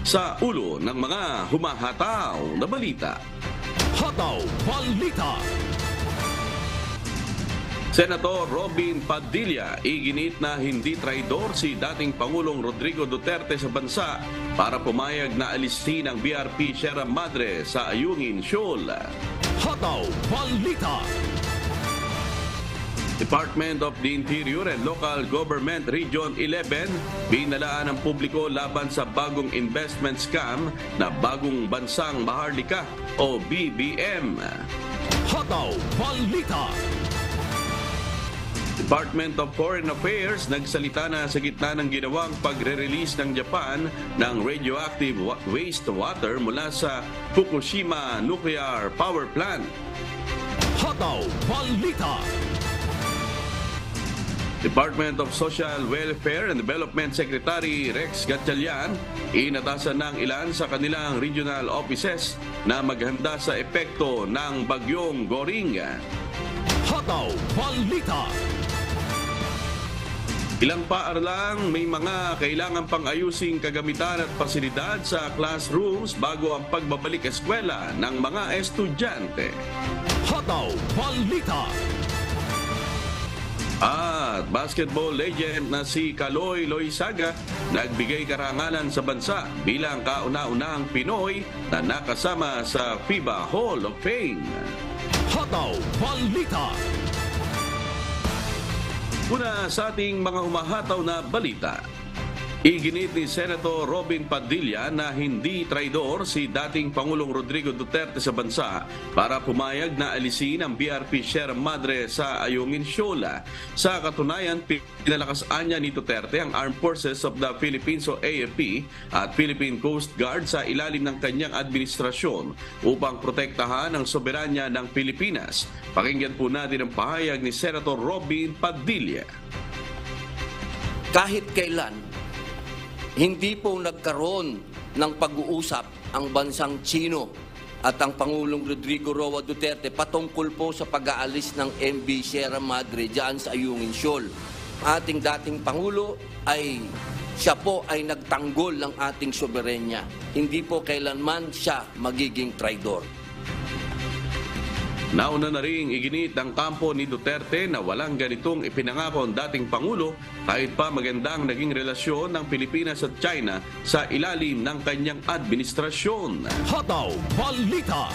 sa ulo ng mga humahataw na balita. Hataw Balita. Senator Robin Padilla iginit na hindi traidor si dating Pangulong Rodrigo Duterte sa bansa para pumayag na alisin ang BRP Sierra Madre sa Ayungin Shoal. Hataw Balita. Department of the Interior and Local Government Region 11 binalaan ng publiko laban sa bagong investment scam na Bagong Bansang Maharlika o BBM. Hataw Balita. Department of Foreign Affairs nagsalita na sa gitna ng ginawang pagre-release ng Japan ng radioactive wastewater mula sa Fukushima Nuclear Power Plant. Hataw Balita. Department of Social Welfare and Development Secretary Rex Gatchalian inatasan ng ilan sa kanilang regional offices na maghanda sa epekto ng bagyong Goring. Hataw Balita. Ilang paaralang may mga kailangan pang ayusing kagamitan at pasilidad sa classrooms bago ang pagbabalik eskwela ng mga estudyante. Hataw Balita. At basketball legend na si Kaloy Loizaga nagbigay karangalan sa bansa bilang kauna-unahang Pinoy na nakasama sa FIBA Hall of Fame. Hataw Balita. Una sa ating mga humahataw na balita. Iginit ni Senator Robin Padilla na hindi traidor si dating Pangulong Rodrigo Duterte sa bansa para pumayag na alisin ang BRP Sierra Madre sa Ayungin Shoal. Sa katunayan, pinalakasan niya ni Duterte ang Armed Forces of the Philippines o AFP at Philippine Coast Guard sa ilalim ng kanyang administrasyon upang protektahan ang soberanya ng Pilipinas. Pakinggan po natin ang pahayag ni Senator Robin Padilla. Kahit kailan, hindi po nagkaroon ng pag-uusap ang bansang Chino at ang Pangulong Rodrigo Roa Duterte patungkol po sa pag-aalis ng MV Sierra Madre dyan sa Ayungin Shoal. Ating dating Pangulo siya po ay nagtanggol ng ating soberenya. Hindi po kailanman siya magiging traidor. Nauna na ring iginit ng kampo ni Duterte na walang ganitong ipinangako ang dating Pangulo kahit pa magandang naging relasyon ng Pilipinas at China sa ilalim ng kanyang administrasyon. Hataw Balita.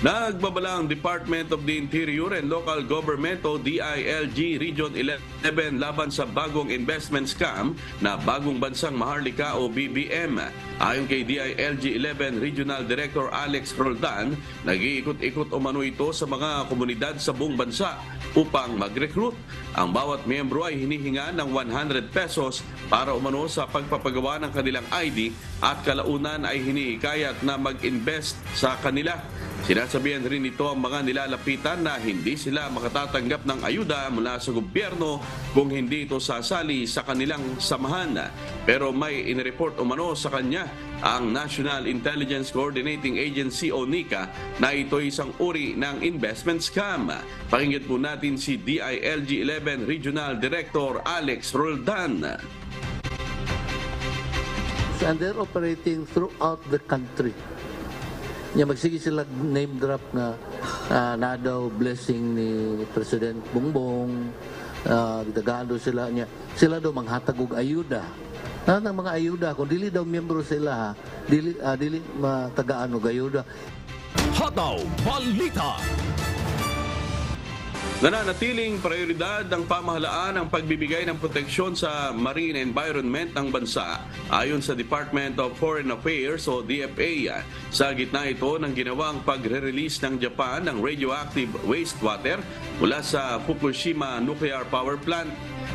Nagbabala ang Department of the Interior and Local Government o DILG Region 11 laban sa bagong investment scam na Bagong Bansang Maharlika o BBM. Ayon kay DILG 11 Regional Director Alex Roldan, nag-iikot-ikot umano ito sa mga komunidad sa buong bansa upang mag-recruit. Ang bawat miyembro ay hinihinga ng 100 pesos para umano sa pagpapagawa ng kanilang ID at kalaunan ay hinihikayat na mag-invest sa kanila. Sinasabihan rin ito ang mga nilalapitan na hindi sila makatatanggap ng ayuda mula sa gobyerno kung hindi ito sasali sa kanilang samahan. Pero may inireport umano sa kanya ang National Intelligence Coordinating Agency o NICA na ito isang uri ng investment scam. Pakinggan po natin si DILG 11 Regional Director Alex Roldan. And they're operating throughout the country. Magsige sila name drop na daw blessing ni President Bongbong, gitagado sila niya. Sila daw manghatag og ayuda. Ng mga ayuda kung dili daw miyembro sila, dili matagaan og ayuda. Hataw Balita. Nananatiling prioridad ng pamahalaan ang pagbibigay ng proteksyon sa marine environment ng bansa ayon sa Department of Foreign Affairs o DFA. Sa gitna ito ng ginawang pagre-release ng Japan ng radioactive wastewater mula sa Fukushima Nuclear Power Plant.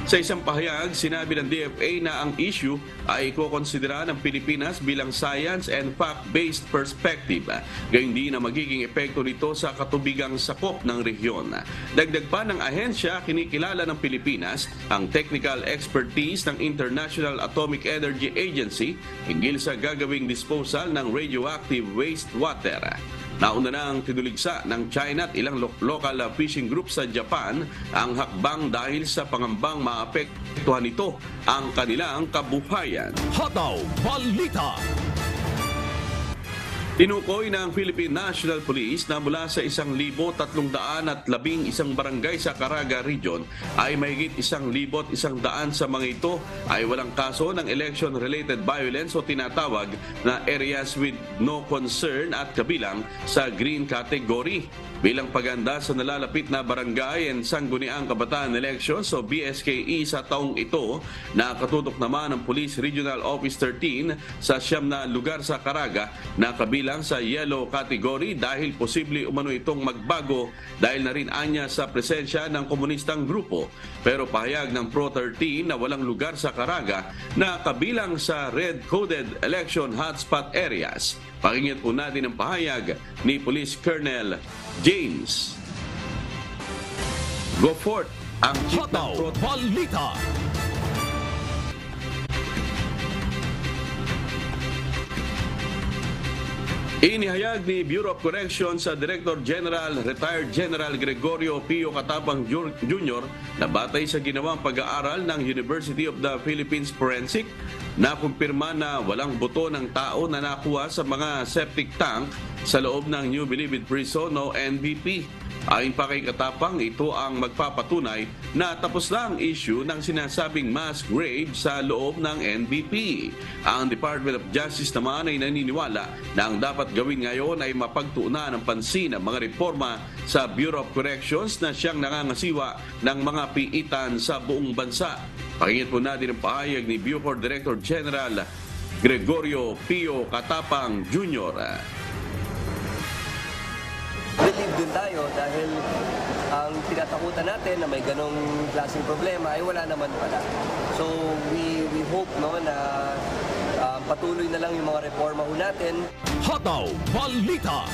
Sa isang pahayag, sinabi ng DFA na ang issue ay ikokonsidera ng Pilipinas bilang science and fact-based perspective. Gayun din na magiging epekto nito sa katubigang sakop ng rehiyon. Dagdag pa ng ahensya, kinikilala ng Pilipinas ang technical expertise ng International Atomic Energy Agency hinggil sa gagawing disposal ng radioactive wastewater. Nauna nang tinuligsa ng China at ilang local fishing groups sa Japan ang hakbang dahil sa pangambang maapektuhan nito ang kanilang kabuhayan. Hataw Balita. Tinukoy ng Philippine National Police na mula sa 1,311 barangay sa Caraga Region ay mahigit 1,100 sa mga ito ay walang kaso ng election-related violence o tinatawag na areas with no concern at kabilang sa green category. Bilang paganda sa nalalapit na barangay and sangguniang kabataan elections o BSKE sa taong ito, nakatutok naman ang Police Regional Office 13 sa 9 na lugar sa Caraga na kabilang sa yellow category dahil posible umano itong magbago dahil na rin anya sa presensya ng komunistang grupo. Pero pahayag ng Pro 13 na walang lugar sa Caraga na kabilang sa red-coded election hotspot areas. Pakinggan po natin ang pahayag ni Police Colonel James Gofort, ang chief ng Hataw Pro Balita. Inihayag ni Bureau of Corrections sa Director General, Retired General Gregorio Pio Katapang Jr. na batay sa ginawang pag-aaral ng University of the Philippines Forensic na kumpirma na walang buto ng tao na nakuha sa mga septic tank sa loob ng New Bilibid Prison o NBP. Ayon pa kay Katapang, ito ang magpapatunay na tapos na ang issue ng sinasabing mass grave sa loob ng NBP. Ang Department of Justice naman ay naniniwala na ang dapat gawin ngayon ay mapagtuunan ng pansin ang mga reforma sa Bureau of Corrections na siyang nangangasiwa ng mga piitan sa buong bansa. Pakinggan po natin ang pahayag ni Bucor Director General Gregorio Pio Katapang Jr. Believe din tayo dahil ang tinatakutan natin na may ganong klaseng problema ay wala naman pala. So we hope na patuloy na lang yung mga reforma ho natin. Hataw Balita.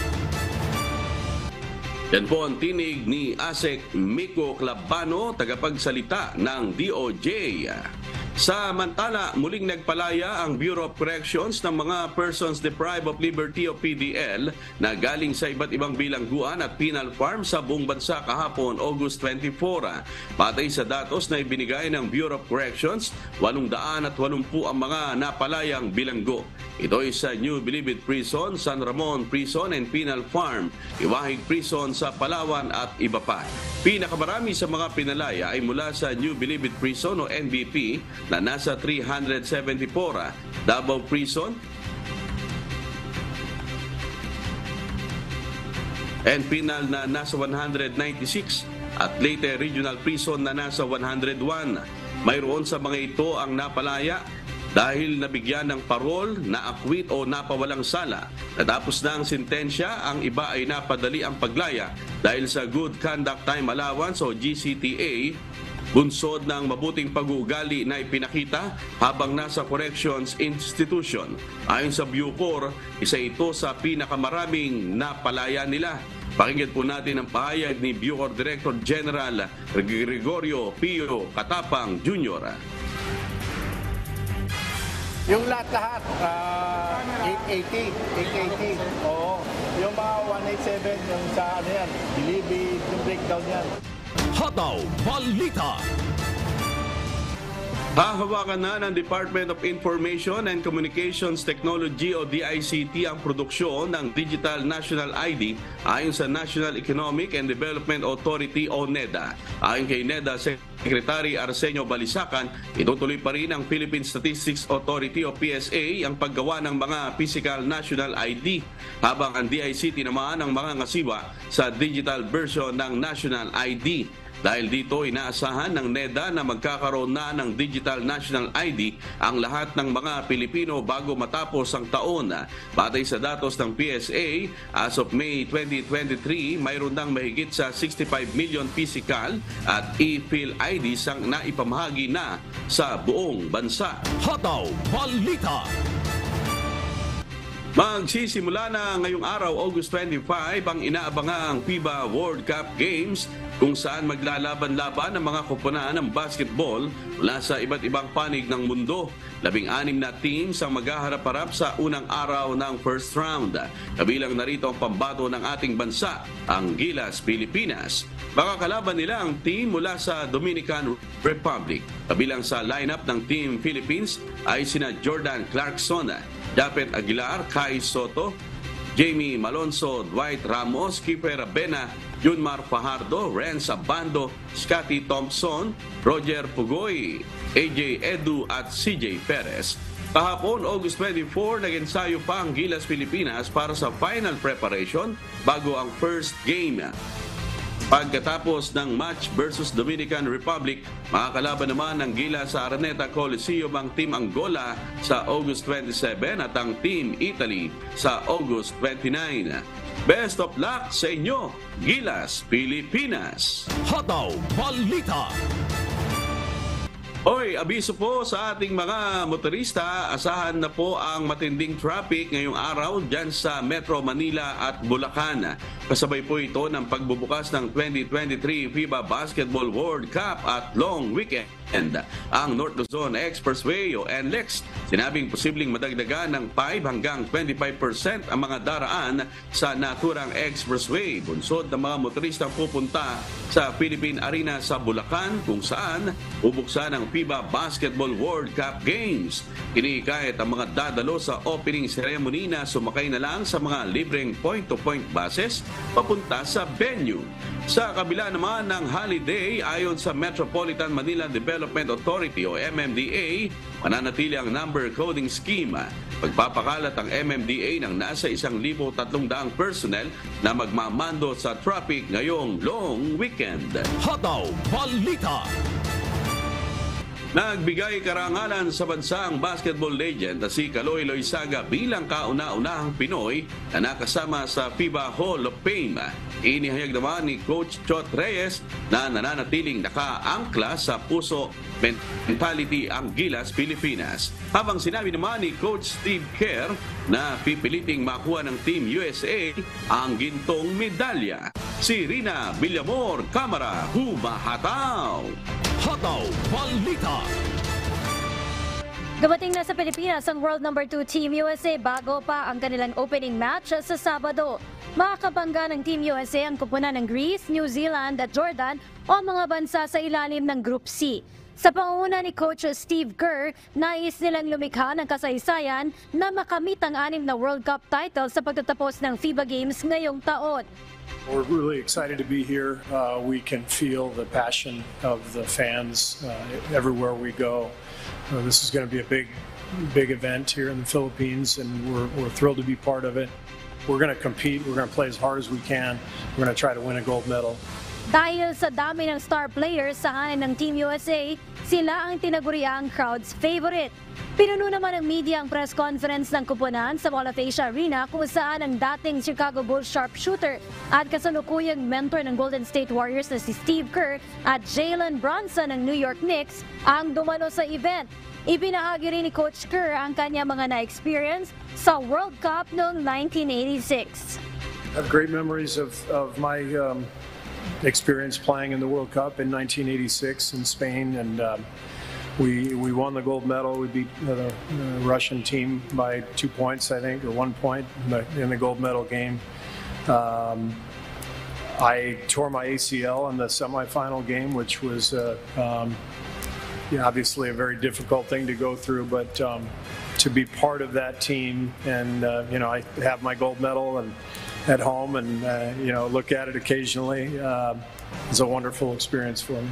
Yan po ang tinig ni ASEC Miko Clabano, tagapagsalita ng DOJ. Samantala, muling nagpalaya ang Bureau of Corrections ng mga persons deprived of liberty o PDL na galing sa iba't ibang bilangguan at penal farm sa buong bansa kahapon, August 24. Patay sa datos na ibinigay ng Bureau of Corrections, 880 ang mga napalayang bilanggo. Ito ay sa New Bilibid Prison, San Ramon Prison and Penal Farm, Iwahig Prison sa Palawan at iba pa. Pinakamarami sa mga pinalaya ay mula sa New Bilibid Prison o NBP na nasa 374, Davao Prison and Penal na nasa 196 at Leyte Regional Prison na nasa 101. Mayroon sa mga ito ang napalaya dahil nabigyan ng parol, na-acquit o napawalang sala. Natapos na ang sentensya, ang iba ay napadali ang paglaya dahil sa Good Conduct Time Allowance o GCTA, bunsod ng mabuting pag-uugali na ipinakita habang nasa corrections institution. Ayon sa Bucor, isa ito sa pinakamaraming napalaya nila. Pakinggan po natin ang pahayag ni Bucor Director General Gregorio Pio Katapang Jr. Yung lahat, 880. Oo. Yung mga 187, yung sa ano yan, Bilibid, yung breakdown yan. Hataw Balita. Hahawakan na ng Department of Information and Communications Technology o DICT ang produksyon ng Digital National ID ayon sa National Economic and Development Authority o NEDA. Ayon kay NEDA Secretary Arsenio Balisacan, itutuloy pa rin ang Philippine Statistics Authority o PSA ang paggawa ng mga Physical National ID, habang ang DICT naman ang mga ngasiwa sa digital version ng National ID. Dahil dito, inaasahan ng NEDA na magkakaroon na ng Digital National ID ang lahat ng mga Pilipino bago matapos ang taon. Batay sa datos ng PSA, as of May 2023, mayroon nang mahigit sa 65 million physical at e-Phil IDs ang naipamahagi na sa buong bansa. Hataw Balita. Magsisimula na ngayong araw, August 25, ang inaabangang FIBA World Cup Games kung saan maglalaban-laban ang mga koponan ng basketball mula sa iba't ibang panig ng mundo. 16 na teams ang maghaharap-harap sa unang araw ng first round. Kabilang narito ang pambato ng ating bansa, ang Gilas Pilipinas. Makakalaban nila ang team mula sa Dominican Republic. Kabilang sa lineup ng Team Philippines ay sina Jordan Clarkson, Japet Aguilar, Kai Soto, Jamie Malonzo, Dwight Ramos, Kiefer Abena, Junmar Fajardo, Renz Abando, Scotty Thompson, Roger Pugoy, AJ Edu at CJ Perez. Kahapon, August 24, nag-ensayo pa ang Gilas Pilipinas para sa final preparation bago ang first game. Pagkatapos ng match versus Dominican Republic, makakalaban naman ng Gilas sa Araneta Coliseum ang Team Angola sa August 27 at ang Team Italy sa August 29. Best of luck sa inyo, Gilas Pilipinas! Hataw Balita. Oy, abiso po sa ating mga motorista, asahan na po ang matinding traffic ngayong araw dyan sa Metro Manila at Bulacan. Kasabay po ito ng pagbubukas ng 2023 FIBA Basketball World Cup at long weekend. Ang North Luzon Expressway o NLEX, sinabing posibleng madagdagan ng 5 hanggang 25% ang mga daraan sa naturang expressway. Bunsod ng mga motoristang pupunta sa Philippine Arena sa Bulacan kung saan bubuksan ang FIBA Basketball World Cup Games. Kinikahit ang mga dadalo sa opening ceremony na sumakay na lang sa mga libreng point-to-point buses papunta sa venue. Sa kabila naman ng holiday, ayon sa Metropolitan Manila Development Authority o MMDA, mananatili ang number coding scheme. Pagpapakalat ang MMDA ng nasa 1,300 personnel na magmamando sa traffic ngayong long weekend. Hataw Balita. Nagbigay karangalan sa bansa ang basketball legend na si Kaloy Loizaga bilang kauna-unahang Pinoy na nakasama sa FIBA Hall of Fame. Inihayag naman ni Coach Chot Reyes na nananatiling nakaangkla sa puso mentality ang Gilas Pilipinas. Habang sinabi naman ni Coach Steve Kerr na pipiliting makuha ng Team USA ang gintong medalya. Si Rina Villamor, Kamara, Humahataw! Hataw Balita. Dumating na sa Pilipinas ang World No. 2 Team USA bago pa ang kanilang opening match sa Sabado. Makakabangga ng Team USA ang kupunan ng Greece, New Zealand at Jordan o mga bansa sa ilalim ng Group C. Sa pangunguna ni Coach Steve Kerr, nais nilang lumikha ng kasaysayan na makamit ang 6 na World Cup title sa pagtatapos ng FIBA Games ngayong taon. We're really excited to be here. We can feel the passion of the fans everywhere we go. This is going to be a big event here in the Philippines, and we're thrilled to be part of it. We're going to compete. We're going to play as hard as we can. We're going to try to win a gold medal. Dahil sa dami ng star players sa hanin ng Team USA, sila ang tinaguriang crowd's favorite. Pinuno naman ng media ang press conference ng kupunan sa Mall of Asia Arena kung saan ang dating Chicago Bulls sharpshooter at kasalukuyang mentor ng Golden State Warriors na si Steve Kerr at Jalen Brunson ng New York Knicks ang dumalo sa event. Ibinahagi rin ni Coach Kerr ang kanya mga na-experience sa World Cup noong 1986. I have great memories of my experience playing in the World Cup in 1986 in Spain, and we won the gold medal. We beat the Russian team by 2 points, I think, or 1 point in the gold medal game. I tore my ACL in the semifinal game, which was obviously a very difficult thing to go through, but to be part of that team and I have my gold medal and at home and look at it occasionally is a wonderful experience for me.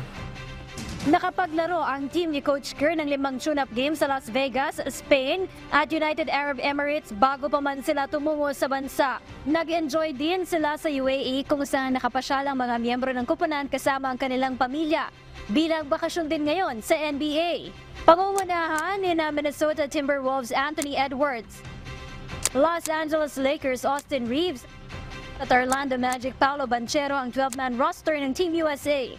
Nakapaglaro ang team ni Coach Kerr ng 5 tune-up games sa Las Vegas, Spain at United Arab Emirates bago pa man sila tumungo sa bansa. Nag-enjoy din sila sa UAE kung saan nakapasyalang mga miyembro ng kupunan kasama ang kanilang pamilya. Bilang bakasyon din ngayon sa NBA. Pangungunahan ni Minnesota Timberwolves Anthony Edwards, Los Angeles Lakers Austin Reeves at Orlando Magic Paolo Banchero ang 12-man roster ng Team USA.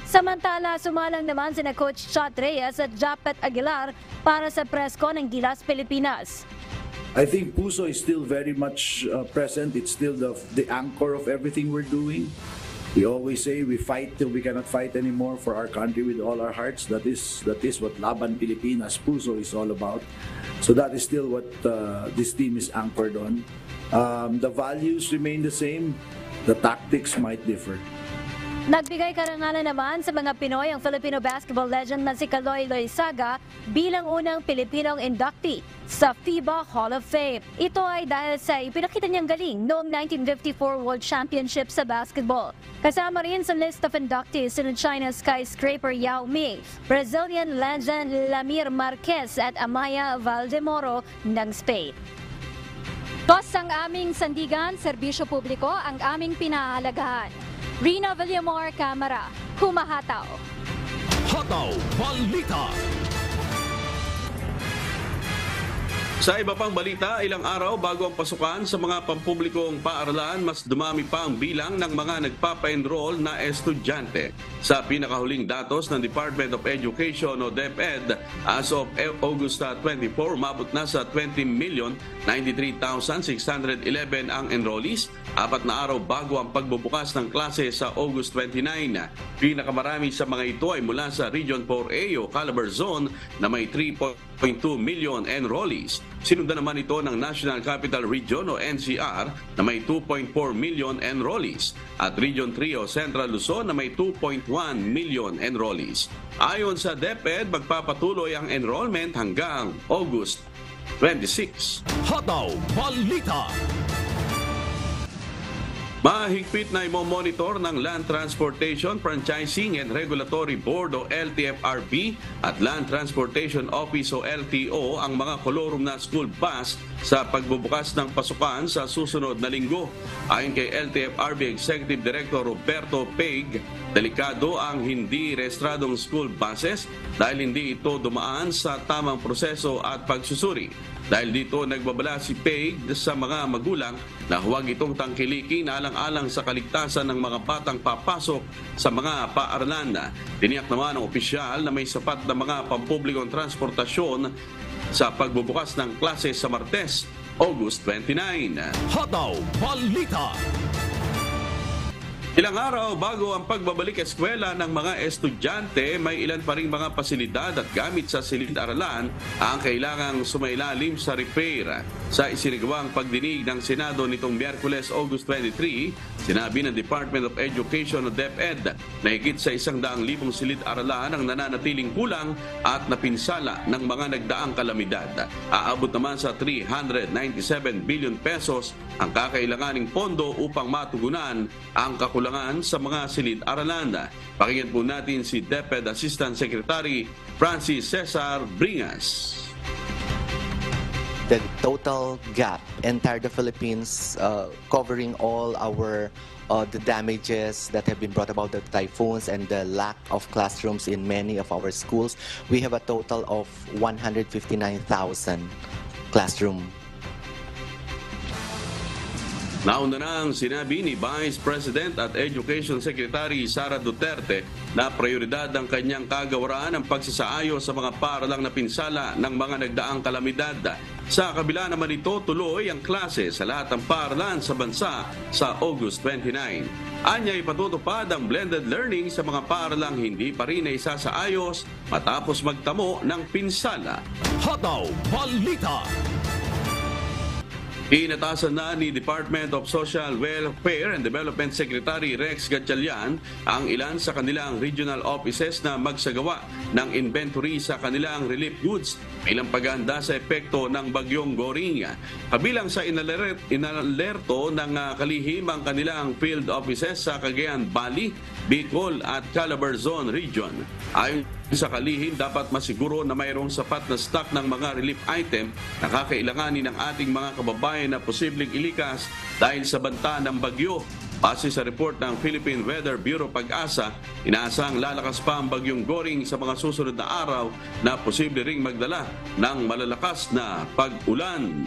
Samantala, sumalang naman sina Coach Chot Reyes at Japet Aguilar para sa press con ng Gilas Pilipinas. I think Puso is still very much present. It's still the anchor of everything we're doing. We always say we fight till we cannot fight anymore for our country with all our hearts. That is what Laban Pilipinas Puso is all about. So that is still what this team is anchored on. The values remain the same. The tactics might differ. Nagbigay karangalan naman sa mga Pinoy ang Filipino basketball legend na si Kaloy Loizaga bilang unang Pilipinong inductee sa FIBA Hall of Fame. Ito ay dahil sa ipinakita niyang galing noong 1954 World Championship sa basketball. Kasama rin sa list of inductees sina China skyscraper Yao Ming, Brazilian legend Lamir Marquez at Amaya Valdemoro ng Spain. Kos ang aming sandigan, serbisyo publiko ang aming pinahalagahan. Rina Villamor, Camera, Humahataw. Hataw Balita. Sa iba pang balita, ilang araw bago ang pasukan sa mga pampublikong paaralan, mas dumami pa ang bilang ng mga nagpapa-enroll na estudyante. Sa pinakahuling datos ng Department of Education o DepEd, as of August 24, umabot na sa 20,093,611 ang enrollees, 4 na araw bago ang pagbubukas ng klase sa August 29. Pinakamarami sa mga ito ay mula sa Region 4A o Calabarzon na may 3.2 million enrollees. Sinundan naman ito ng National Capital Region o NCR na may 2.4 million enrollees at Region 3 o Central Luzon na may 2.1 million enrollees. Ayon sa DepEd, magpapatuloy ang enrollment hanggang August 26. Hataw Balita. Mahigpit na imo-monitor ng Land Transportation Franchising and Regulatory Board o LTFRB at Land Transportation Office o LTO ang mga kolorum na school bus sa pagbubukas ng pasukan sa susunod na linggo. Ayon kay LTFRB Executive Director Roberto Peig, delikado ang hindi rehistradong school buses dahil hindi ito dumaan sa tamang proseso at pagsusuri. Dahil dito nagbabala si Peig sa mga magulang na huwag itong tangkilikin alang-alang sa kaligtasan ng mga batang papasok sa mga paaralan. Tiniyak naman ng opisyal na may sapat na mga pampublikong transportasyon sa pagbubukas ng klase sa Martes, August 29. Hataw Balita. Ilang araw bago ang pagbabalik eskwela ng mga estudyante, may ilan pa ring mga pasilidad at gamit sa silid-aralan ang kailangang sumailalim sa repair. Sa isinagawang pagdinig ng Senado nitong Miyerkules, August 23, sinabi ng Department of Education o DepEd na higit sa 100,000 silid-aralan ang nananatiling kulang at napinsala ng mga nagdaang kalamidad. Aabot naman sa 397 billion pesos ang kakailanganing pondo upang matugunan ang kakulangan sa mga silid-aralan. Pakinggan po natin si DepEd Assistant Secretary Francis Cesar Bringas. The total gap, entire the Philippines, covering all our the damages that have been brought about the typhoons and the lack of classrooms in many of our schools, we have a total of 159,000 classroom. Nauna na ang sinabi ni Vice President at Education Secretary Sara Duterte na prioridad ng kanyang kagawaran ang pagsasaayos sa mga paaralang napinsala ng mga nagdaang kalamidad. Sa kabila naman ito, tuloy ang klase sa lahat ng paaralan sa bansa sa August 29. Anya ipatutupad ang blended learning sa mga paaralang hindi pa rin isasaayos matapos magtamo ng pinsala. Hataw Balita. Inatasan na ni Department of Social Welfare and Development Secretary Rex Gatchalian ang ilan sa kanilang regional offices na magsagawa ng inventory sa kanilang relief goods bilang paghahanda sa epekto ng bagyong Goring. Kabilang sa inalerto ng kalihim ang kanilang field offices sa Cagayan Valley, Bicol at Calabarzon Region. Ayon sa kalihim, dapat masiguro na mayroong sapat na stock ng mga relief item na kakailanganin ng ating mga kababayan na posibleng ilikas dahil sa banta ng bagyo. Base sa report ng Philippine Weather Bureau Pag-asa, inaasang lalakas pa ang bagyong Goring sa mga susunod na araw na posible ring magdala ng malalakas na pag-ulan.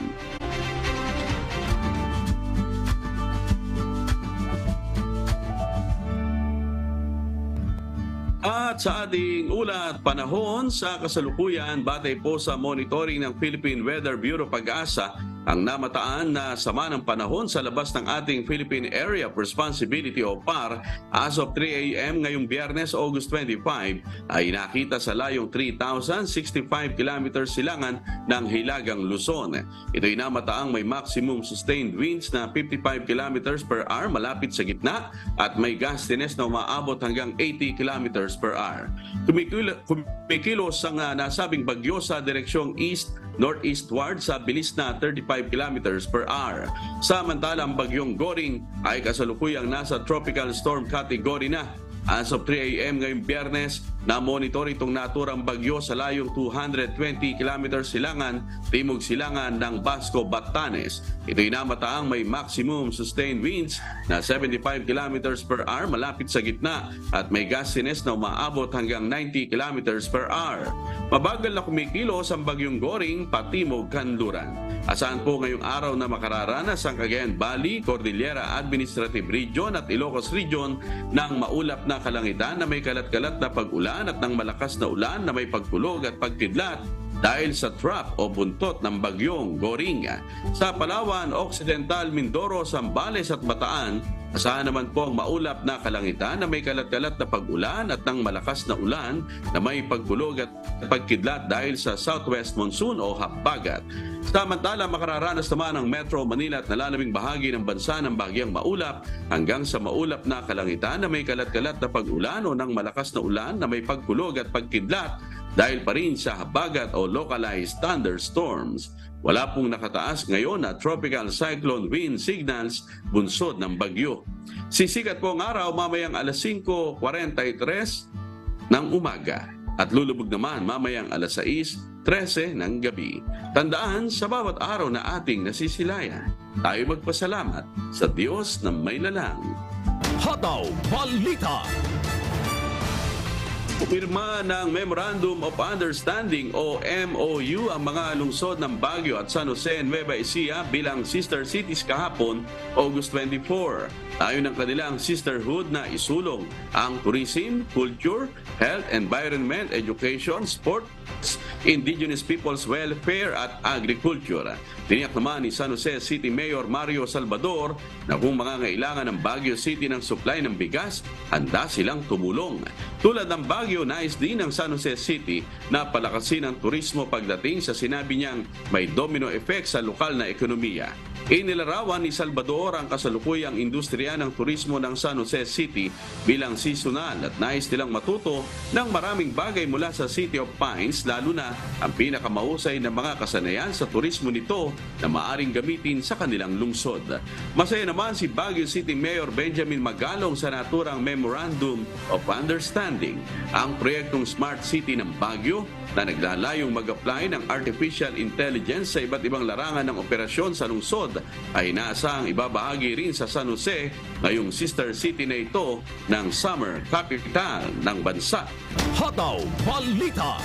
At sa ating ulat panahon sa kasalukuyan, batay po sa monitoring ng Philippine Weather Bureau Pag-asa, ang namataan na sama ng panahon sa labas ng ating Philippine Area of Responsibility o PAR as of 3 a.m. ngayong Biyernes, August 25 ay nakita sa layong 3,065 kilometers silangan ng Hilagang Luzon. Ito'y namataang may maximum sustained winds na 55 kilometers per hour malapit sa gitna at may gustiness na umaabot hanggang 80 kilometers per hour. Kumikilos ang nasabing bagyo sa direksyong east-northeastward sa bilis na 35 kilometers per hour. Samantalang bagyong Goring ay kasalukuyang nasa tropical storm category na. As of 3 a.m. ngayong Biyernes, na-monitor itong naturang bagyo sa layong 220 kilometers silangan, timog silangan ng Basco, Batanes. Ito'y namataang may maximum sustained winds na 75 kilometers per hour malapit sa gitna at may gustiness na umaabot hanggang 90 kilometers per hour. Mabagal na kumikilos ang bagyong Goring patimog Kanluran. Asahan po ngayong araw na makararanas ang Cagayan Valley, Cordillera Administrative Region at Ilocos Region ng maulap na kalangitan na may kalat-kalat na pag-ulan at ng malakas na ulan na may pagkulog at pagkidlat dahil sa trap o buntot ng bagyong Goring. Sa Palawan, Occidental, Mindoro, Zambales at Bataan, asahan naman po ang maulap na kalangitan na may kalat-kalat na pag-ulan at ng malakas na ulan na may pagkulog at pagkidlat dahil sa southwest monsoon o habagat. Samantala, makararanas naman ang Metro Manila at nalalabing bahagi ng bansa ng bagyang maulap hanggang sa maulap na kalangitan na may kalat-kalat na pag-ulan o ng malakas na ulan na may pagkulog at pagkidlat dahil pa rin sa habagat o localized thunderstorms. Wala pong nakataas ngayon na tropical cyclone wind signals bunsod ng bagyo. Sisikat po ang araw mamayang alas 5:43 ng umaga at lulubog naman mamayang alas 6:13 ng gabi. Tandaan, sa bawat araw na ating nasisilayan, tayo magpasalamat sa Diyos na may lalang. Hataw Balita. Pirma ng Memorandum of Understanding o MOU ang mga lungsod ng Baguio at San Jose, Nueva Ecija bilang sister cities kahapon, August 24. Ayon ng kanilang sisterhood na isulong ang tourism, culture, health, environment, education, sports, indigenous people's welfare at agriculture. Tiniyak naman ni San Jose City Mayor Mario Salvador na kung mangangailangan ng Baguio City ng supply ng bigas, handa silang tumulong. Tulad ng Baguio, nais din ng San Jose City na palakasin ang turismo pagdating sa sinabi niyang may domino effect sa lokal na ekonomiya. Inilarawan ni Salvador ang kasalukuyang industriya ng turismo ng San Jose City bilang seasonal at nais nilang matuto ng maraming bagay mula sa City of Pines, lalo na ang pinakamahusay na mga kasanayan sa turismo nito na maaring gamitin sa kanilang lungsod. Masaya naman si Baguio City Mayor Benjamin Magalong sa naturang Memorandum of Understanding. Ang proyektong Smart City ng Baguio na naglalayong mag-apply ng artificial intelligence sa iba't ibang larangan ng operasyon sa lungsod ay inaasahang ibabahagi rin sa San Jose ngayong sister city na ito ng summer capital ng bansa. Hataw Balita.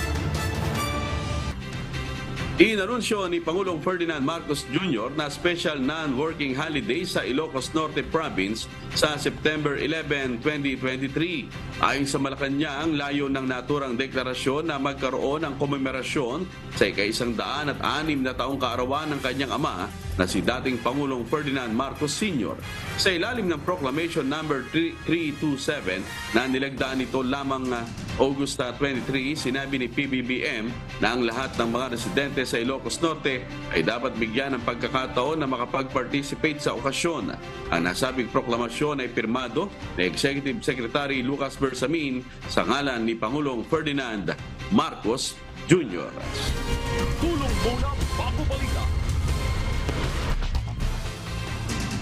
Inanunsyo ni Pangulong Ferdinand Marcos Jr. na special non-working holiday sa Ilocos Norte Province sa September 11, 2023. Ayon sa Malacanang, layo ng naturang deklarasyon na magkaroon ng komemerasyon sa ika-106 na taong kaarawan ng kanyang ama na si dating Pangulong Ferdinand Marcos Sr. Sa ilalim ng Proclamation number 327 na nilagdaan nito lamang August 23, sinabi ni PBBM na ang lahat ng mga residente sa Ilocos Norte ay dapat bigyan ng pagkakataon na makapag-participate sa okasyon. Ang nasabing proklamasyon ay pirmado ni Executive Secretary Lucas Bersamin sa ngalan ni Pangulong Ferdinand Marcos Jr. Tulong muna bago balita.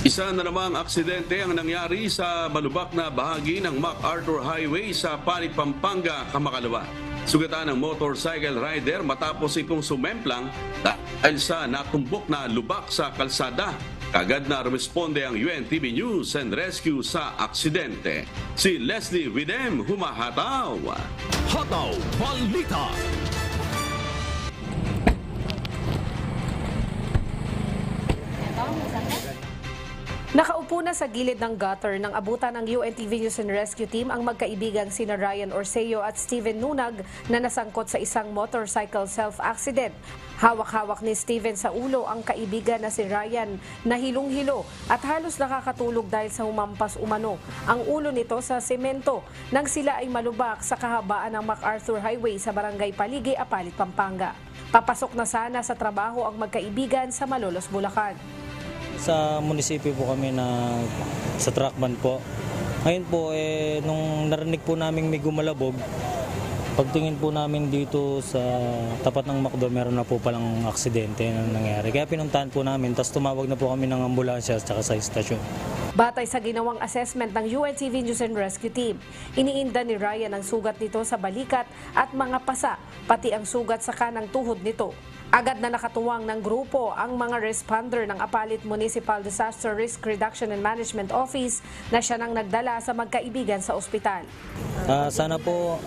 Isa na namang aksidente ang nangyari sa malubak na bahagi ng MacArthur Highway sa Palit, Pampanga, Kamakalawa. Sugatan ng motorcycle rider matapos itong sumemplang dahil sa natumbok na lubak sa kalsada. Kagad na responde ang UNTV News and Rescue sa aksidente. Si Leslie Widem humahataw. Hataw Balita. Nakaupo Nauna sa gilid ng gutter nang abutan ng UNTV News and Rescue Team ang magkaibigang sina Ryan Orseo at Steven Nunag na nasangkot sa isang motorcycle self-accident. Hawak-hawak ni Steven sa ulo ang kaibigan na si Ryan na hilong-hilo at halos nakakatulog dahil sa humampas umano ang ulo nito sa semento nang sila ay malubak sa kahabaan ng MacArthur Highway sa Barangay Paligi, Apalit, Pampanga. Papasok na sana sa trabaho ang magkaibigan sa Malolos, Bulacan. Sa munisipyo po kami na sa truck band po. Ngayon po, nung narinig po namin may gumalabog, pagtingin po namin dito sa tapat ng McDo, meron na po palang aksidente na nangyari. Kaya pinuntahan po namin, tapos tumawag na po kami ng ambulansya at sa istasyon. Batay sa ginawang assessment ng UNTV News and Rescue Team, iniinda ni Ryan ang sugat nito sa balikat at mga pasa, pati ang sugat sa kanang tuhod nito. Agad na nakatuwang ng grupo ang mga responder ng Apalit Municipal Disaster Risk Reduction and Management Office na siya nang nagdala sa magkaibigan sa ospital. Sana po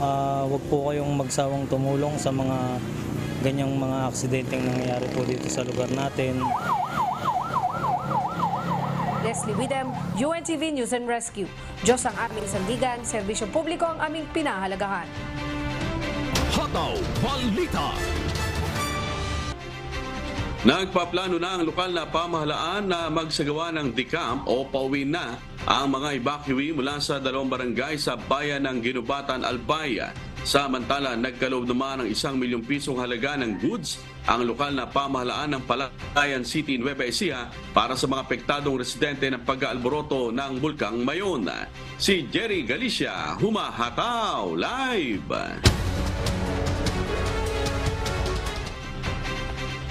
wag po kayong magsawang tumulong sa mga ganyang mga aksidenteng nangyayari po dito sa lugar natin. Leslie Widem, UNTV News and Rescue. Diyos ang aming sandigan, serbisyong publiko ang aming pinahalagahan. Hataw Balita. Nagpaplano na ang lokal na pamahalaan na magsagawa ng decamp o pauwi na ang mga evacuee mula sa 2 barangay sa bayan ng Ginubatan, Albay. Samantala, nagkaloob naman ng 1 milyong pisong halaga ng goods ang lokal na pamahalaan ng Palayan City, Nueva Ecija para sa mga apektadong residente ng pag-aalboroto ng Bulkang Mayon. Si Jerry Galicia, humahataw live!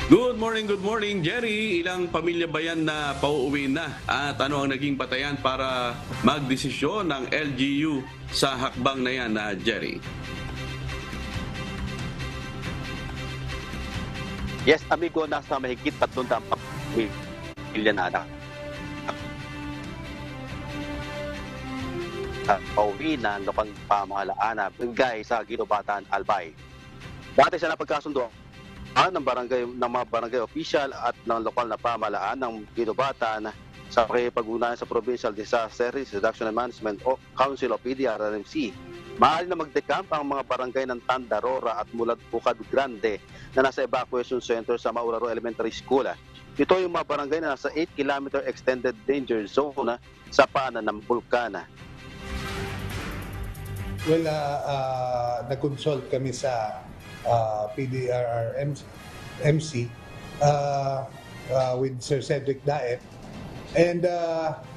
Good morning, Jerry. Ilang pamilya ba yan na pauuwi na? At ano ang naging batayan para magdesisyon ng LGU sa hakbang na yan, Jerry? Yes, amigo, nasa mahigit 300 pamilya na anak. Pauwi na lokal pamahalaan na barangay sa Ginubatan, Albay. Dati sa napagkasundo ng mga barangay official at ng lokal na pamahalaan ng Ginubatan sa pakikipag-ugnayan sa Provincial Disaster Risk Reduction and Management Council of PDRRMC. Maaari na mag-decamp ang mga barangay ng Tandarora at Mulad Bukad Grande na nasa evacuation center sa Mauraro Elementary School. Ito yung mga barangay na nasa 8-kilometer extended danger zone sa paanan ng bulkan. Well, nag-consult kami sa PDRRMC with Sir Cedric Daep, and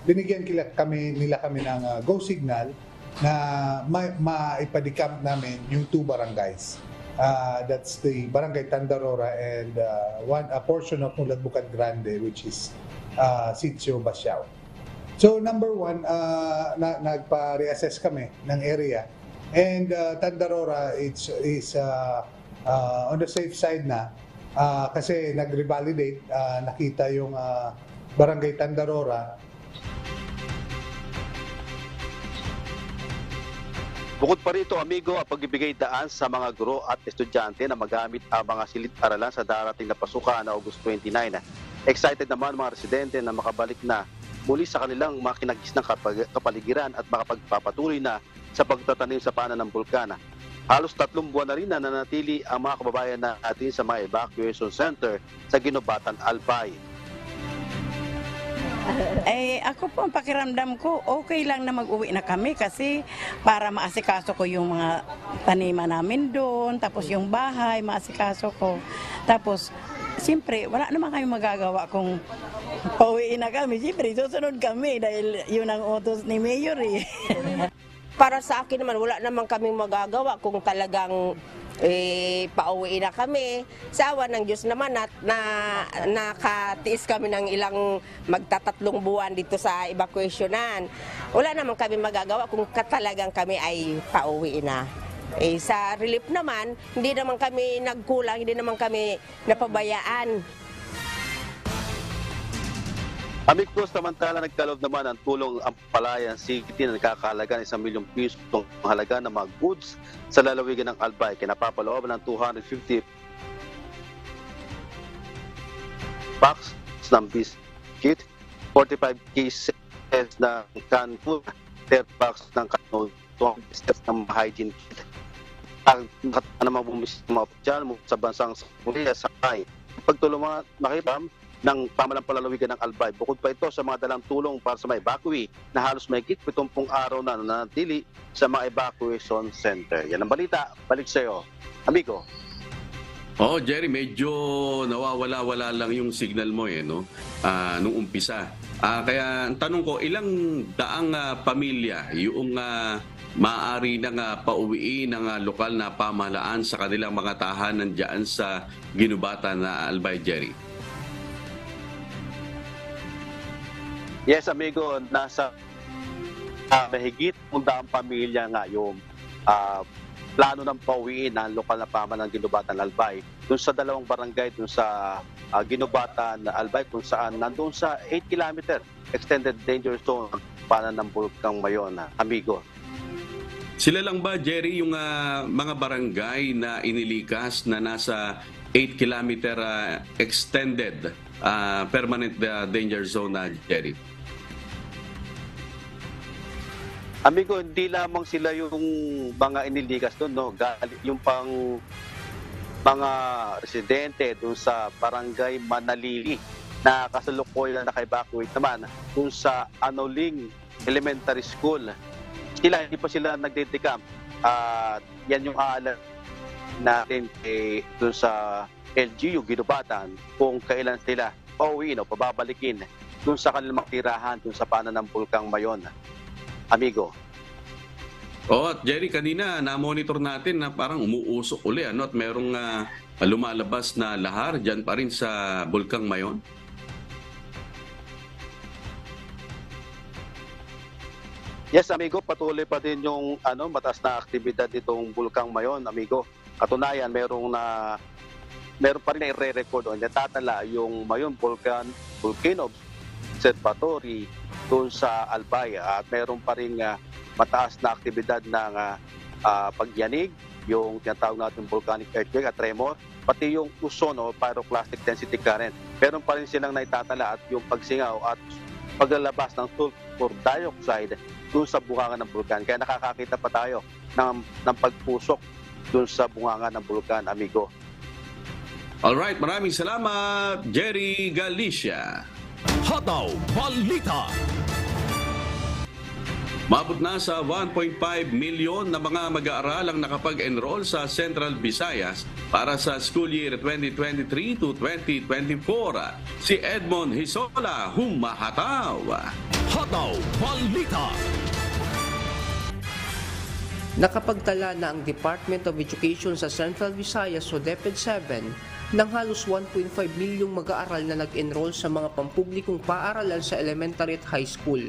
binigyan nila kami ng go signal na maipadicamp namin yung 2 barangays. That's the Barangay Tandarora and a portion of Mulad Bukad Grande, which is Sitio Basiao. So number 1, nagpa-reassess kami ng area, and Tandarora is on the safe side na kasi nag-revalidate, nakita yung Barangay Tandarora. Bukod pa rito, amigo, ang pagbibigay daan sa mga guro at estudyante na magamit ang mga silid-aralan sa darating na pasukan na August 29. Excited naman mga residente na makabalik na muli sa kanilang mga kinagisnang kapaligiran at makapagpapatuloy na sa pagtatanim sa paanan ng bulkan. Halos 3 buwan na rin na nanatili ang mga kababayan natin sa mga evacuation center sa Ginubatan, Albay. Ako po, ang pakiramdam ko, okay lang na mag-uwi na kami kasi para maasikaso ko yung mga taniman namin doon, tapos yung bahay, maasikaso ko. Tapos, siyempre, wala naman kami magagawa kung pauwiin na kami. Siyempre, susunod kami dahil yun ang utos ni Mayor eh. Para sa akin naman, wala naman kaming magagawa kung talagang pauwiin na kami. Sa awa ng Diyos naman at nakatiis kami ng ilang magtatatlong buwan dito sa evacuationan. Wala naman kami magagawa kung talagang kami ay pauwiin na. Sa relief naman, hindi naman kami nagkulang, hindi naman kami napabayaan. Amigo, samantala nagkaloob naman ang tulong ang Palayan City na nagkakahalaga ng 1 milyong piso ng halaga ng mga goods sa lalawigan ng Albay. Kinapapalooban ng 250 packs ng biscuit, 45 cases ng Cancun, box ng Cancun, 2 pieces ng hygiene kit. Ang naman bumisita ng mga opisyal sa bansang Korea, sakay. Pagtulungan makita ng pamalang palalawigan ng Albay. Bukod pa ito sa mga dalang tulong para sa mga evacuee na halos mahigit 70 araw na nanatili sa mga evacuation center. Yan ang balita. Balik sa iyo, amigo. Jerry, medyo nawawala-wala lang yung signal mo no? Nung umpisa. Kaya ang tanong ko, ilang daang pamilya yung maaari nang pauwiin ng lokal na pamahalaan sa kanilang mga tahanan dyan sa ginubatan na Albay, Jerry? Yes, amigo, nasa mahigit 100 pamilya nga yung plano ng pauwiin ng lokal na pamahalaan ng Ginubatan Albay. Doon sa 2 barangay, doon sa Ginubatan Albay, kung saan nandun sa 8 kilometer extended danger zone para ng Bulkang Mayon, amigo. Sila lang ba, Jerry, yung mga barangay na inilikas na nasa 8 kilometer extended permanent danger zone na, Jerry? Amigo, hindi lamang sila yung mga inilikas doon, no? Yung pang mga residente doon sa barangay Manalili na kasalukuyan na naka-evacuate naman doon sa Anoling Elementary School. Hindi pa sila nagdedecamp. Yan yung aalam natin doon sa LGU, Ginubatan, kung kailan sila pauwiin o pababalikin doon sa kanilang tirahan doon sa paanan ng Bulkang Mayon. Amigo. At Jerry, kanina na-monitor natin na parang umuusok uli at merong lumalabas na lahar dyan pa rin sa Bulkang Mayon. Yes, amigo, patuloy pa din yung mataas na aktibidad itong Bulkang Mayon, amigo. Katunayan, meron pa rin na i-re-record o natatala yung Mayon Volcano Observatory doon sa Albay at meron pa rin mataas na aktibidad ng pagyanig, yung tinatawag natin volcanic earthquake at tremor, pati yung uson o pyroclastic density current. Meron pa rin silang naitatala at yung pagsingaw at paglalabas ng sulfur dioxide doon sa bunganga ng bulkan. Kaya nakakakita pa tayo ng pagpusok doon sa bunganga ng bulkan, amigo. Alright, maraming salamat, Jerry Galicia. Hataw Balita. Mabot na sa 1.5 milyon na mga mag-aaral ang nakapag-enroll sa Central Visayas para sa school year 2023 to 2024. Si Edmond Hisola, humahataw. Hataw Balita. Nakapagtala na ang Department of Education sa Central Visayas o DepEd 7 ng halos 1.5 milyong mag-aaral na nag-enroll sa mga pampublikong paaralan sa elementary at high school.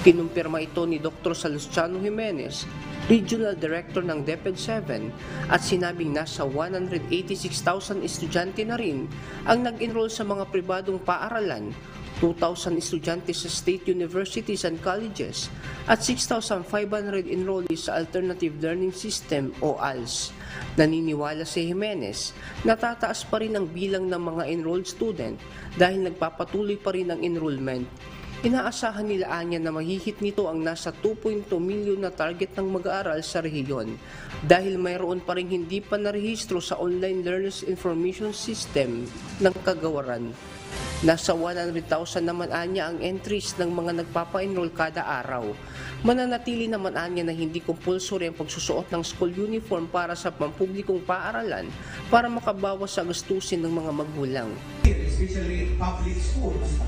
Kinumpirma ito ni Dr. Salustiano Jimenez, Regional Director ng DepEd 7, at sinabing nasa 186,000 estudyante na rin ang nag-enroll sa mga pribadong paaralan, 2,000 estudyante sa state universities and colleges, at 6,500 enrollees sa Alternative Learning System o ALS. Naniniwala si Jimenez na tataas pa rin ang bilang ng mga enrolled student dahil nagpapatuloy pa rin ang enrollment. Inaasahan nila anya na mahihit nito ang nasa 2.2 milyon na target ng mag-aaral sa rehiyon dahil mayroon pa rin hindi pa narehistro sa Online Learners Information System ng Kagawaran. Nasa 100,000 naman anya ang entries ng mga nagpapa-enroll kada araw. Mananatili naman anya na hindi compulsory ang pagsusuot ng school uniform para sa pampublikong paaralan para makabawas sa gastusin ng mga magulang. Especially public schools,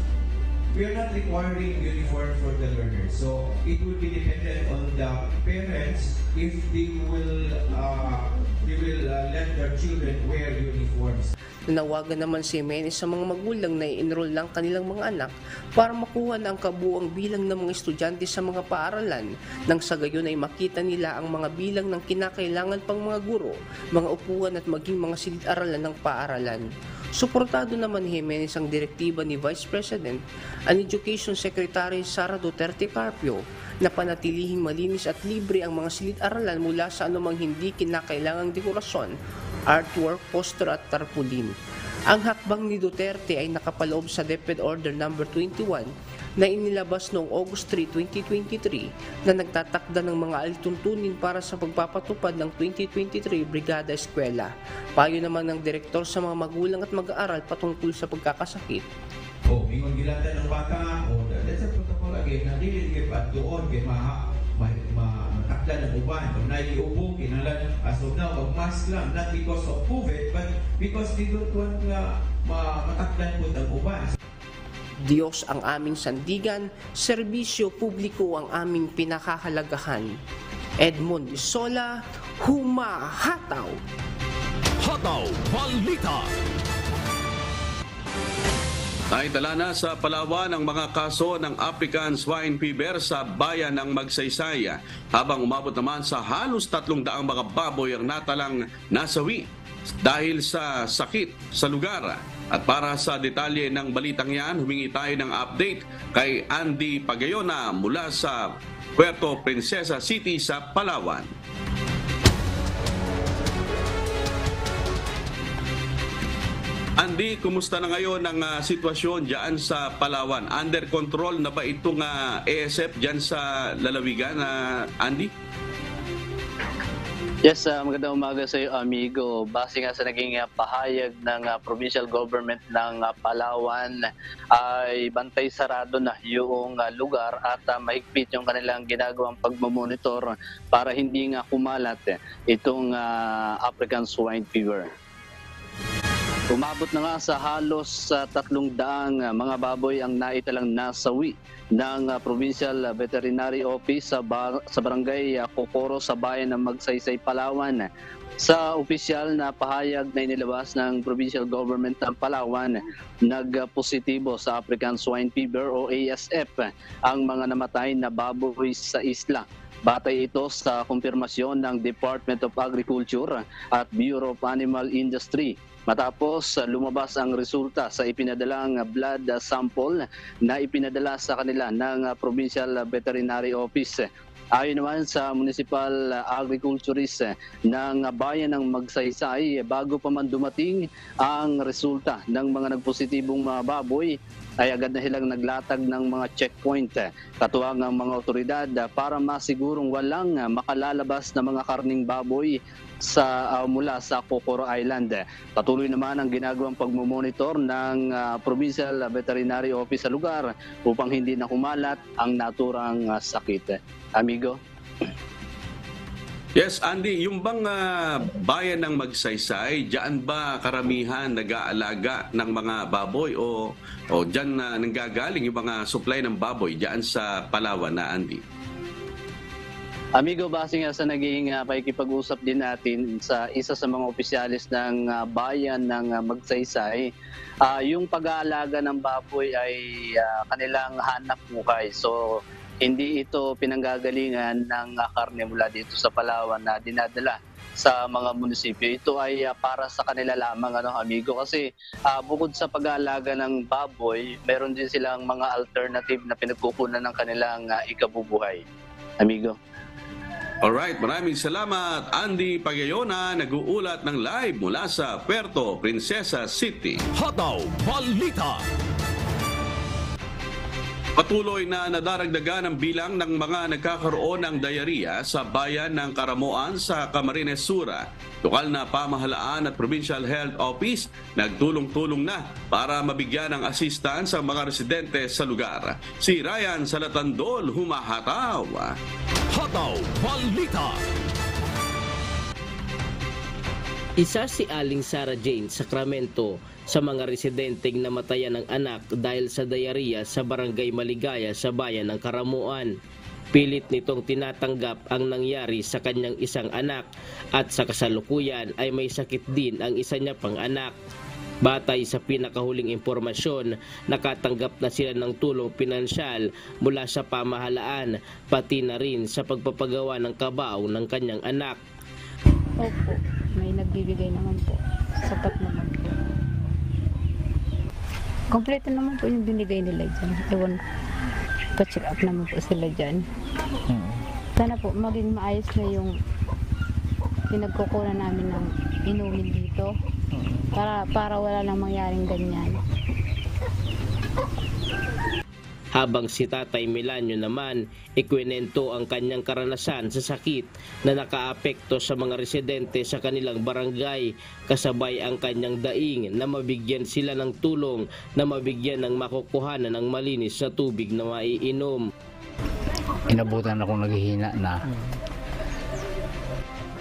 we are not requiring uniform for the learners. So it will be dependent on the parents if they will let their children wear uniforms. Nanawagan naman si Jimenez sa mga magulang na i-enroll lang kanilang mga anak para makuha na ang kabuuang bilang ng mga estudyante sa mga paaralan nang sa gayon ay makita nila ang mga bilang ng kinakailangan pang mga guro, mga upuan at maging mga silid-aralan ng paaralan. Suportado naman ni Jimenez ang direktiba ni Vice President and Education Secretary Sara Duterte Carpio na panatilihing malinis at libre ang mga silid-aralan mula sa anumang hindi kinakailangang dekorasyon, artwork, poster at tarpaulin. Ang hakbang ni Duterte ay nakapaloob sa DepEd Order No. 21 na inilabas noong August 3, 2023 na nagtatakda ng mga alituntunin para sa pagpapatupad ng 2023 Brigada Eskwela. Payo naman ng direktor sa mga magulang at mag-aaral patungkol sa pagkakasakit. Ingon gilanda ng bata, that's a protocol again, na dili pa doon, kay matakda ng uban. Pag naiubo, kinalan, as of now, mag-mask lang, not because of COVID, but because they don't want na matakdan po ng uban. Diyos ang aming sandigan, serbisyo publiko ang aming pinakahalagahan. Edmond Isola, Humahataw! Hataw Balita! Naitala na sa Palawan ang mga kaso ng African Swine Fever sa bayan ng Magsaysay, habang umabot naman sa halos 300 mga baboy ang natalang nasawi dahil sa sakit sa lugar. At para sa detalye ng balitang yan, humingi tayo ng update kay Andy Pagayona mula sa Puerto Princesa City sa Palawan. Andy, kumusta na ngayon ang sitwasyon dyan sa Palawan? Under control na ba itong ASF dyan sa lalawigan, Andy? Yes, magandang umaga sa iyo, amigo. Base nga sa naging pahayag ng provincial government ng Palawan, ay bantay sarado na yung lugar at mahigpit yung kanilang ginagawang pagmamonitor para hindi nga kumalat itong African Swine Fever. Umabot na nga sa halos 300 mga baboy ang naitalang nasawi ng Provincial Veterinary Office sa barangay Kokoro sa bayan ng Magsaysay, Palawan. Sa opisyal na pahayag na inilabas ng Provincial Government ng Palawan, nagpositibo sa African Swine Fever o ASF ang mga namatay na baboy sa isla. Batay ito sa kumpirmasyon ng Department of Agriculture at Bureau of Animal Industry. Matapos lumabas ang resulta sa ipinadalang blood sample na ipinadala sa kanila ng Provincial Veterinary Office. Ayon naman sa Municipal Agriculturist ng bayan ng Magsaysay, bago pa man dumating ang resulta ng mga nagpositibong mga baboy, ay agad na silang naglatag ng mga checkpoint katuwang ang mga otoridad para masigurong walang makalalabas na mga karning baboy mula sa Kokoro Island. Patuloy naman ang ginagawang pagmumonitor ng Provincial Veterinary Office sa lugar upang hindi na kumalat ang naturang sakit. Amigo? Yes, Andy, yung bang bayan ng Magsaysay, diyan ba karamihan nag-aalaga ng mga baboy o diyan nanggagaling yung mga supply ng baboy diyan sa Palawan na, Andy? Amigo, base nga sa naging pakikipag-usap din natin sa isa sa mga opisyalis ng bayan ng Magsaysay, yung pag-aalaga ng baboy ay kanilang hanap buhay. So, hindi ito pinanggagalingan ng karne mula dito sa Palawan na dinadala sa mga munisipyo. Ito ay para sa kanila lamang, amigo. Kasi bukod sa pag-aalaga ng baboy, meron din silang mga alternative na pinagkukunan ng kanilang ikabubuhay. Amigo? Alright, maraming salamat, Andy Pagayona, nag-uulat ng live mula sa Puerto Princesa City. Hataw Balita! Patuloy na nadaragdagan ang bilang ng mga nagkakaroon ng diarrhea sa bayan ng Karamoan sa Camarines Sur. Lokal na pamahalaan at Provincial Health Office nagtulong-tulong na para mabigyan ng assistance ang mga residente sa lugar. Si Ryan Salatandol, Humahataw! Hataw Balita! Isa si Aling Sarah Jane Sacramento sa mga residenteng namatayan ng anak dahil sa diarrhea sa barangay Maligaya sa bayan ng Karamuan. Pilit nitong tinatanggap ang nangyari sa kanyang isang anak at sa kasalukuyan ay may sakit din ang isa niya pang anak. Batay sa pinakahuling impormasyon, nakatanggap na sila ng tulong pinansyal mula sa pamahalaan pati na rin sa pagpapagawa ng kabaw ng kanyang anak. Opo, may nagbibigay naman po. Sapat naman po. Kompleto naman po yung binigay nila dyan. Ewan, pa-check up naman po sila dyan. Sana po maging maayos na yung pinagkukunan namin ng inumin dito. Para wala nang mangyaring ganyan. Habang si Tatay Milanyo naman, ikwinento ang kanyang karanasan sa sakit na nakaapekto sa mga residente sa kanilang barangay, kasabay ang kanyang daing na mabigyan sila ng tulong na mabigyan ng makukuhanan ng malinis na tubig na maiinom. Inabutan akong naghihina na.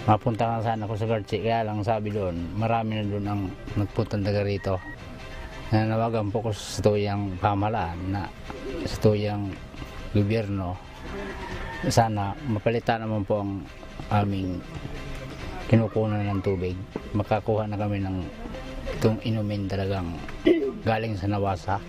Mapunta nga sana ako sa Garchi, kaya lang sabi doon, marami na doon ang nagpunta taga rito. Nanawagan po ko sa tuyang pamahalaan na sa tuyang gobyerno. Sana mapalitan naman po ang aming kinukunan ng tubig. Makakuha na kami ng itong inumin talagang galing sa Nawasa.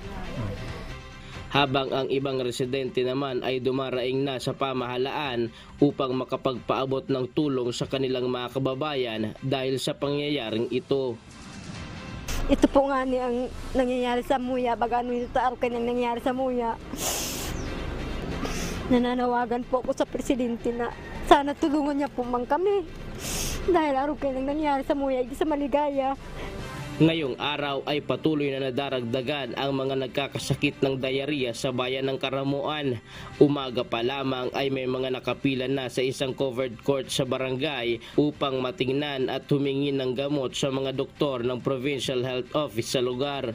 Habang ang ibang residente naman ay dumaraing na sa pamahalaan upang makapagpaabot ng tulong sa kanilang mga kababayan dahil sa pangyayaring ito. Ito po nga ang nangyayari sa Muya, bagano ito araw ang nangyayari sa Muya. Nananawagan po ako sa presidente na sana tulungan niya po man kami. Dahil araw ang nangyayari sa Muya, sa Maligaya. Ngayong araw ay patuloy na nadaragdagan ang mga nagkakasakit ng diarrhea sa bayan ng Karamuan. Umaga pa lamang ay may mga nakapila na sa isang covered court sa barangay upang matingnan at humingi ng gamot sa mga doktor ng Provincial Health Office sa lugar.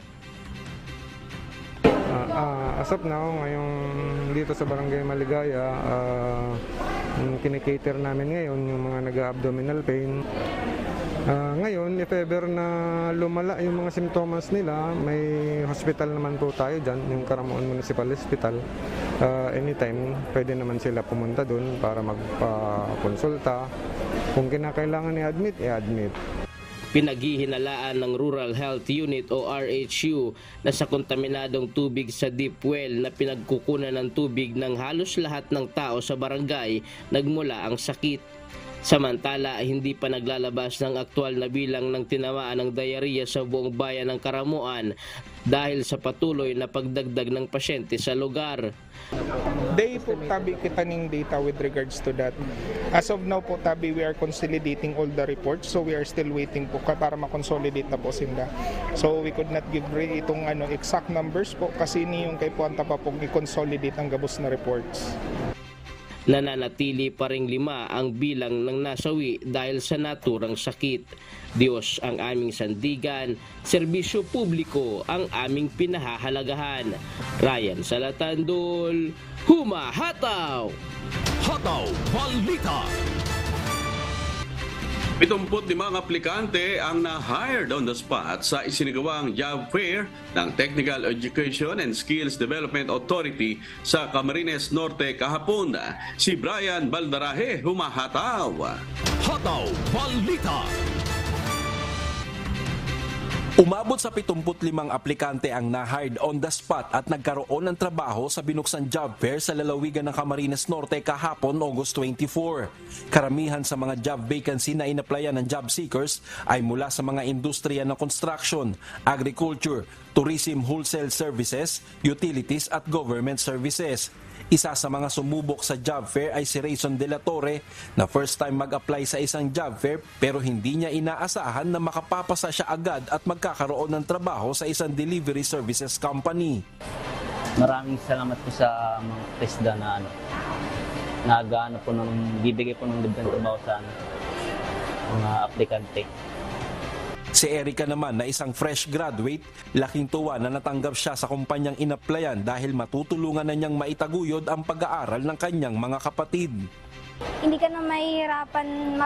As of now, ngayong dito sa Barangay Maligaya, kinikater namin ngayon yung mga nag-abdominal pain. Ngayon, if ever na lumala yung mga simptomas nila, may hospital naman po tayo dyan, yung Karamuan Municipal Hospital. Anytime, pwede naman sila pumunta dun para magpa-konsulta. Kung kinakailangan i-admit, i-admit. Pinaghihinalaan ng Rural Health Unit o RHU na sa kontaminadong tubig sa deep well na pinagkukunan ng tubig ng halos lahat ng tao sa barangay, nagmula ang sakit. Samantala, hindi pa naglalabas ng aktual na bilang ng tinamaan ng diarrhea sa buong bayan ng Karamuan dahil sa patuloy na pagdagdag ng pasyente sa lugar. Day po tabi kita ng data with regards to that. As of now po tabi, we are consolidating all the reports, so we are still waiting po para ma-consolidate na po sila. So we could not give itong exact numbers po kasi ni yung kay Puanta pa pong i-consolidate ang gabos na reports. Nananatili pa ring 5 ang bilang ng nasawi dahil sa naturang sakit. Diyos ang aming sandigan, serbisyo publiko ang aming pinahahalagahan. Ryan Salatandol, humahataw! Hataw Balita! 75 aplikante ang na-hired on the spot sa isinagawang job fair ng Technical Education and Skills Development Authority sa Camarines Norte kahapon. Si Brian Baldarahe, humahataw. Hataw Balita! Umabot sa 75 aplikante ang na-hired on the spot at nagkaroon ng trabaho sa binuksang job fair sa lalawigan ng Camarines Norte kahapon August 24. Karamihan sa mga job vacancy na inaplayan ng job seekers ay mula sa mga industriya ng construction, agriculture, tourism, wholesale services, utilities at government services. Isa sa mga sumubok sa job fair ay si Rayson De La Torre na first time mag-apply sa isang job fair pero hindi niya inaasahan na makapapasa siya agad at magkakaroon ng trabaho sa isang delivery services company. Maraming salamat po sa mga TESDA na nag-ano po bibigay po ng libreng trabaho sa mga aplikante. Si Erica naman na isang fresh graduate, laking tuwa na natanggap siya sa kumpanyang inaplayan dahil matutulungan na niyang maitaguyod ang pag-aaral ng kanyang mga kapatid. Hindi ka na mahihirapan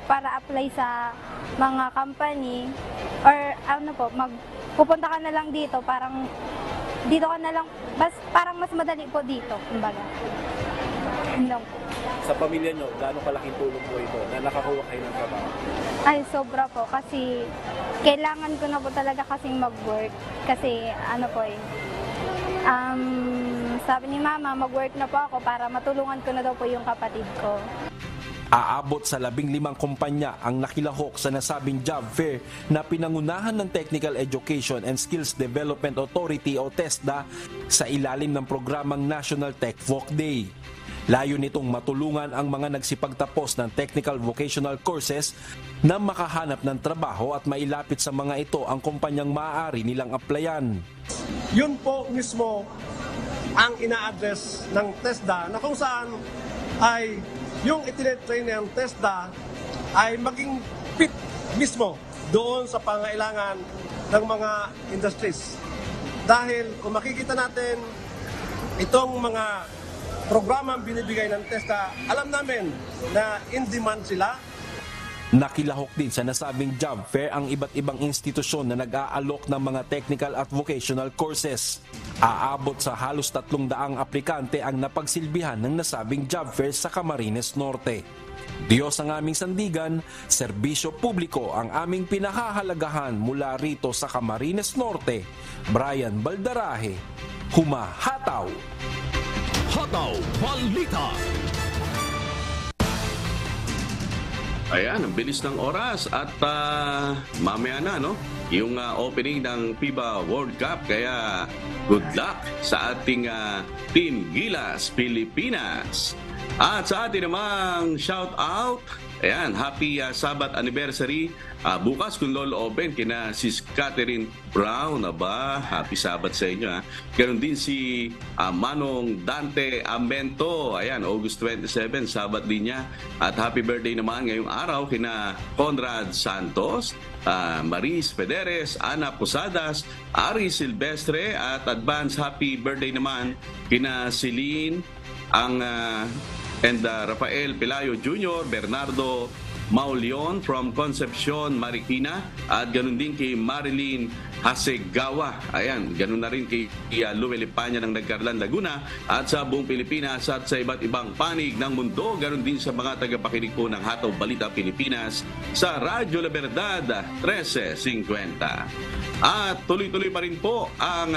para apply sa mga company or pupunta ka na lang dito, dito ka na lang, parang mas madali po dito, kumbaga. Sa pamilya nyo, gaano kalaking tulong po ito na nakakuha kayo ng trabaho? Ay, sobra po kasi kailangan ko na po talaga kasing mag-work kasi sabi ni Mama, mag-work na po ako para matulungan ko na daw po yung kapatid ko. Aabot sa 15 kumpanya ang nakilahok sa nasabing job fair na pinangunahan ng Technical Education and Skills Development Authority o TESDA sa ilalim ng programang National Tech Voc Day. Layo nitong matulungan ang mga nagsipagtapos ng technical vocational courses na makahanap ng trabaho at mailapit sa mga ito ang kumpanyang maaari nilang applyan. Yun po mismo ang ina-address ng TESDA na kung saan ay yung itinetrain ng TESDA ay maging fit mismo doon sa pangailangan ng mga industries. Dahil kung makikita natin itong mga programang binibigay ng TESDA, alam namin na in demand sila. Nakilahok din sa nasabing job fair ang iba't ibang institusyon na nag-aalok ng mga technical at vocational courses. Aabot sa halos 300 aplikante ang napagsilbihan ng nasabing job fair sa Camarines Norte. Diyos ang aming sandigan, serbisyo publiko ang aming pinahahalagahan mula rito sa Camarines Norte. Brian Baldarahe, Humahataw! Hataw Balita. Ayan, ang bilis ng oras at mamaya na, no? Yung opening ng FIBA World Cup. Kaya good luck sa ating Team Gilas Pilipinas. At sa atin namang shout out, ayan, happy Sabat anniversary. Bukas kung lolo-open kina Sis Catherine Brown. Aba, happy Sabat sa inyo. Ganon din si Manong Dante Amento. Ayan, August 27, Sabat din niya. At happy birthday naman ngayong araw kina Conrad Santos, Maris Federes, Ana Posadas, Ari Silvestre, at advance happy birthday naman kina Celine and Rafael Pelayo Jr., Bernardo Maulion from Concepcion, Marikina, at ganun din kay Marilyn Hasegawa. Ayan, ganun na rin kay Luel Ipanya ng Nagcarlan, Laguna, at sa buong Pilipinas at sa iba't ibang panig ng mundo. Ganun din sa mga tagapakinig po ng Hataw Balita Pilipinas sa Radyo La Verdad 1350. At tuloy-tuloy pa rin po ang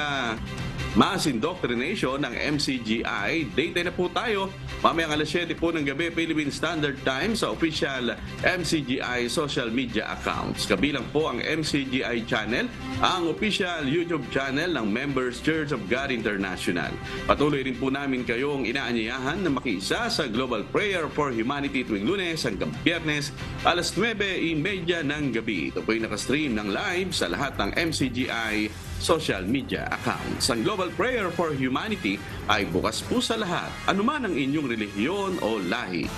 mass indoctrination ng MCGI. Date na po tayo. Mamayang alas 7 po ng gabi, Philippine Standard Time sa official MCGI social media accounts. Kabilang po ang MCGI channel, ang official YouTube channel ng Members Church of God International. Patuloy rin po namin kayong inaanyayahan na makiisa sa Global Prayer for Humanity tuwing Lunes hanggang Biyernes alas 9:30 ng gabi. Ito po yung nakastream ng live sa lahat ng MCGI social media accounts. Ang Global Prayer for Humanity ay bukas po sa lahat, anuman ang inyong relihiyon o lahi.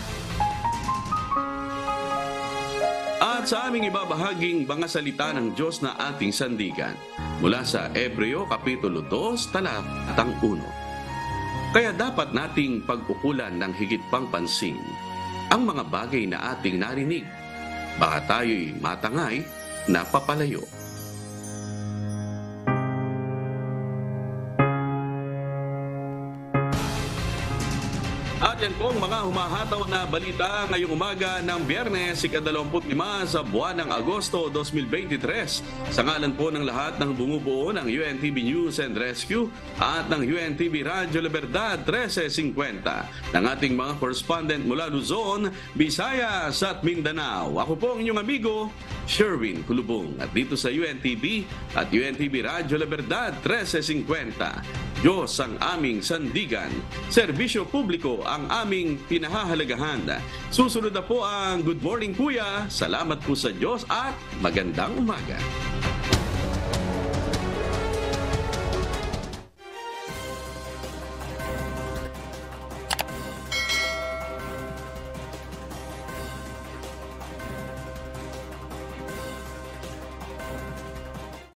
At sa aming ibabahaging mga salita ng Diyos na ating sandigan, mula sa Hebreo Kapitulo 2, talatang 1. Kaya dapat nating pagkukulan ng higit pang pansin ang mga bagay na ating narinig, baka tayo'y matangay na papalayo. At yan po ang mga humahataw na balita ngayong umaga ng Biyernes, ika-25 sa buwan ng Agosto 2023. Sa ngalan po ng lahat ng bumubuo ng UNTV News and Rescue at ng UNTV Radyo La Verdad 1350, ng ating mga correspondent mula Luzon, Visayas at Mindanao. Ako po ang inyong amigo, Sherwin Kulubong. At dito sa UNTV at UNTV Radyo La Verdad 1350, Diyos ang aming sandigan, serbisyo publiko ang aming pinahahalagahan. Susunod na po ang Good Morning Kuya. Salamat po sa Diyos at magandang umaga.